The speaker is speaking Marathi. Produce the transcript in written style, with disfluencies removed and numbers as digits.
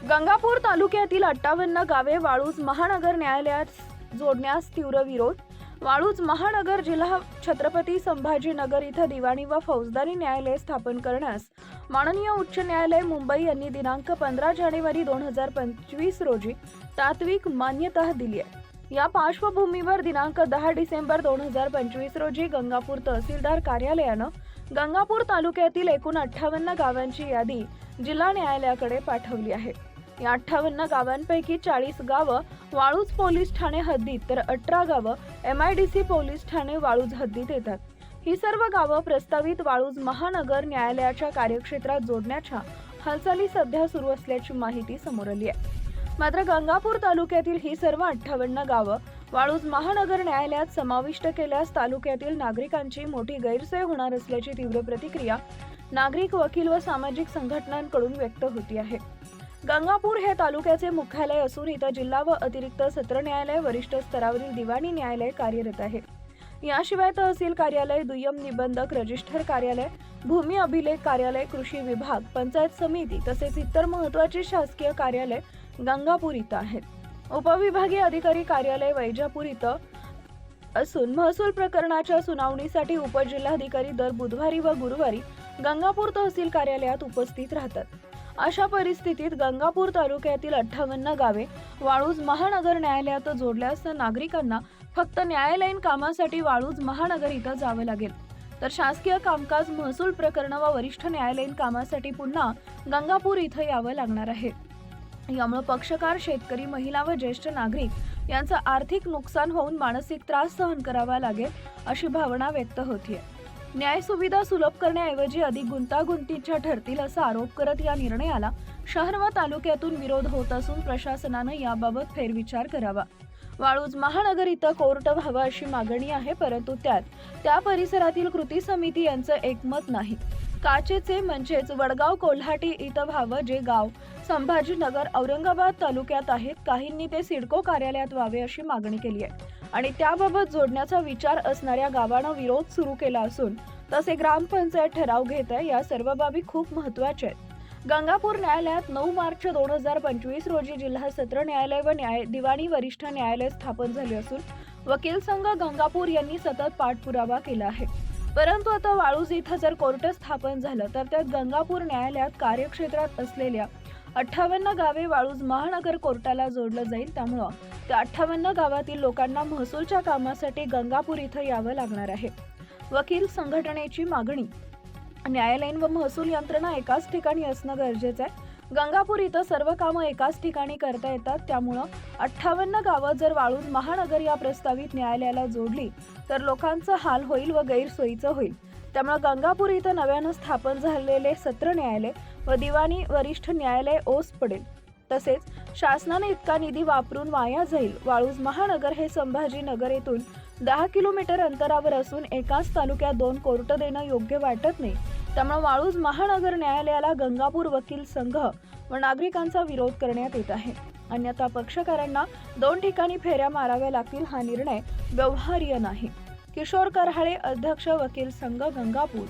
गंगापूर तालुक्यातील 58 गावे वाळूज महानगर न्यायालयात जोडण्यास तीव्र विरोध। वाळूज महानगर जिल्हा छत्रपती संभाजीनगर इथं दिवाणी व फौजदारी न्यायालय स्थापन करण्यास माननीय उच्च न्यायालय मुंबई यांनी दिनांक 15 जानेवारी 2025 रोजी तात्विक मान्यता दिली आहे। या पार्श्वभूमीवर दिनांक 10 डिसेंबर 2025 रोजी गंगापूर तहसीलदार कार्यालयानं गंगापूर तालुक्यातील एकूण 58 गावांची यादी जिल्हा न्यायालयाकडे पाठवली आहे। या 58 गावांपैकी 40 गावं वाळूज पोलीस ठाणे हद्दीत तर 18 गावं MIDC पोलीस ठाणे वाळूज हद्दीत येतात। ही सर्व गावं प्रस्तावित वाळूज महानगर न्यायालयाच्या कार्यक्षेत्रात जोडण्याच्या हालचाली सध्या सुरू असल्याची माहिती समोर आली आहे। मात्र गंगापूर तालुक्यातील ही सर्व 58 गावं वाळूज महानगर न्यायालयात समाविष्ट केल्यास तालुक्यातील नागरिकांची मोठी गैरसोय होणार असल्याची तीव्र प्रतिक्रिया नागरिक, वकील व सामाजिक संघटनांकडून व्यक्त होती आहे। गंगापूर हे तालुक्याचे मुख्यालय असून इथं जिल्हा व अतिरिक्त सत्र न्यायालय, वरिष्ठ स्तरावरील दिवाणी न्यायालय कार्यरत आहे। याशिवाय तहसील कार्यालय, दुय्यम निबंधक रजिस्टर कार्यालय, भूमी अभिलेख कार्यालय, कृषी विभाग, पंचायत समिती तसेच इतर महत्त्वाची शासकीय कार्यालय गंगापूर इथं आहेत। उपविभागीय अधिकारी कार्यालय वैजापूर इथं असून महसूल प्रकरणाच्या सुनावणीसाठी उपजिल्हाधिकारी दर बुधवारी व गुरुवारी गंगापूर तहसील कार्यालयात उपस्थित राहतात। अशा परिस्थितीत गंगापूर तालुक्यातील 58 गावे वाळूज महानगर न्यायालयात जोडल्यास नागरिकांना फक्त न्यायालयीन कामासाठी वाळूज महानगर इथं जावं लागेल, तर शासकीय कामकाज, महसूल प्रकरण व वरिष्ठ न्यायालयीन कामासाठी पुन्हा गंगापूर इथं यावं लागणार आहे। यामुळे पक्षकार, शेतकरी, महिला व ज्येष्ठ नागरिक यांचं आर्थिक नुकसान होऊन मानसिक त्रास सहन करावा लागेल अशी भावना व्यक्त होतीये। न्याय सुविधा सुलभ करण्याऐवजी अधिक गुंतागुंतीच्या ठरतील असा आरोप करत या निर्णयाला शहर व तालुक्यातून विरोध होत असून प्रशासनानं याबाबत फेरविचार करावा। वाळूज महानगर इथं कोर्ट व्हावं अशी मागणी आहे, परंतु त्या परिसरातील कृती समिती यांचं एकमत नाही। काचेचे म्हणजेच वडगाव कोल्हाटी इथं व्हावं, जे गाव संभाजीनगर, औरंगाबाद तालुक्यात आहेत। काहींनी ते सिडको कार्यालयात व्हावे अशी मागणी केली आहे आणि त्याबाबत जोडण्याचा विचार असणाऱ्या गावानं विरोध सुरू केला असून तसे ग्रामपंचायत ठराव घेत आहे। या सर्व बाबी खूप महत्त्वाच्या आहेत। गंगापूर न्यायालयात 9 मार्च 2025 रोजी जिल्हा सत्र न्यायालय व दिवाणी वरिष्ठ न्यायालय स्थापन झाले असून वकील संघ गंगापूर यांनी सतत पाठपुरावा केला आहे। परंतु आता वाळूज इथं जर कोर्ट स्थापन झालं तर त्यात गंगापूर न्यायालयात कार्यक्षेत्रात असलेल्या 58 गावे वाळूज महानगर कोर्टाला जोडलं जाईल। त्यामुळं त्या 58 गावातील लोकांना महसूलच्या कामासाठी गंगापूर इथं यावं लागणार आहे। वकील संघटनेची मागणी, न्यायालयीन व महसूल यंत्रणा एकाच ठिकाणी असणं गरजेचं आहे। गंगापूर इथं सर्व कामं एकाच ठिकाणी करता येतात, त्यामुळं 58 गावं जर वाळूज महानगर या प्रस्तावित न्यायालयाला जोडली तर लोकांचा हाल होईल व गैरसोयीचं होईल। त्यामुळे गंगापूर इथं नव्यानं स्थापन झालेले सत्र न्यायालय व दिवाणी वरिष्ठ न्यायालय ओस पडेल। तसेच शासनाने इतका निधी वापरून वाया जाईल। वाळूज महानगर हे संभाजीनगर येथून 10 किलोमीटर अंतरावर असून एकाच तालुक्यात 2 कोर्ट देणं योग्य वाटत नाही। त्यामुळे वाळूज महानगर न्यायालयाला गंगापूर वकील संघ व नागरिकांचा विरोध करण्यात येत आहे। अन्यथा पक्षकारांना 2 ठिकाणी फेऱ्या माराव्या लागतील। हा निर्णय व्यवहार्य नाही। किशोर करहाळे, अध्यक्ष, वकील संघ, गंगापूर।